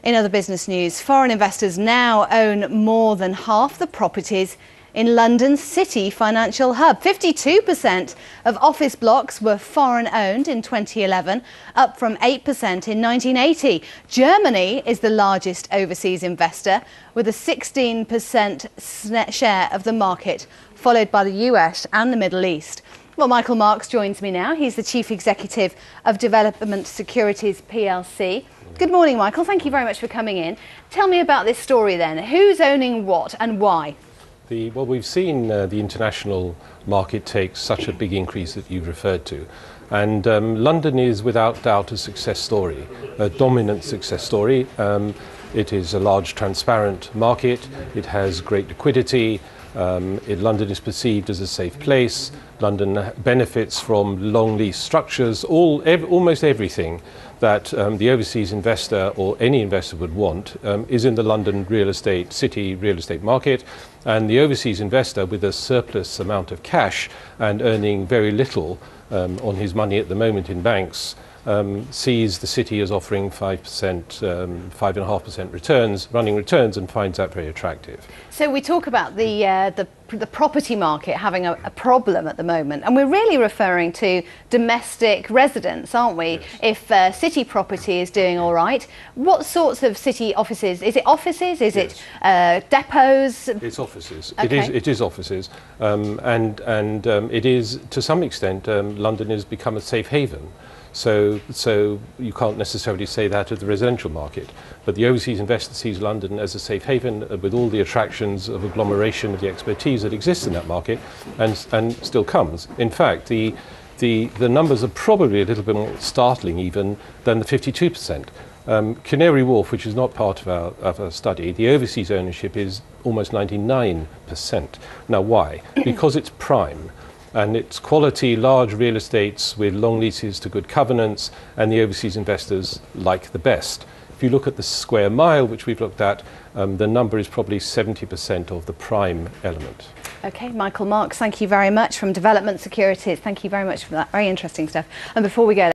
In other business news, foreign investors now own more than half the properties in London's city financial hub. 52% of office blocks were foreign-owned in 2011, up from 8% in 1980. Germany is the largest overseas investor, with a 16% share of the market, followed by the US and the Middle East. Well, Michael Marx joins me now. He's the Chief Executive of Development Securities PLC. Good morning, Michael. Thank you very much for coming in. Tell me about this story then. Who's owning what and why? Well, we've seen the international market take such a big increase that you've referred to. And London is without doubt a success story, a dominant success story. It is a large, transparent market. It has great liquidity. London is perceived as a safe place. London benefits from long lease structures, almost everything that the overseas investor or any investor would want is in the London city real estate market. And the overseas investor, with a surplus amount of cash and earning very little on his money at the moment in banks, sees the city as offering 5%, 5.5% returns, running returns, and finds that very attractive. So we talk about the property market having a problem at the moment, and we're really referring to domestic residents, aren't we? Yes. If city property is doing all right, what sorts of city offices? Is it offices? Is yes. it depots? It's offices. Okay. It is offices, and it is to some extent London has become a safe haven. So you can't necessarily say that of the residential market, but the overseas investor sees London as a safe haven with all the attractions of agglomeration of the expertise that exists in that market and still comes. In fact, the numbers are probably a little bit more startling even than the 52%. Canary Wharf, which is not part of our study, the overseas ownership is almost 99%. Now why? Because it's prime. And it's quality, large real estates with long leases to good covenants, and the overseas investors like the best. If you look at the square mile, which we've looked at, the number is probably 70% of the prime element. Okay, Michael Marx, thank you very much from Development Securities. Thank you very much for that. Very interesting stuff. And before we go,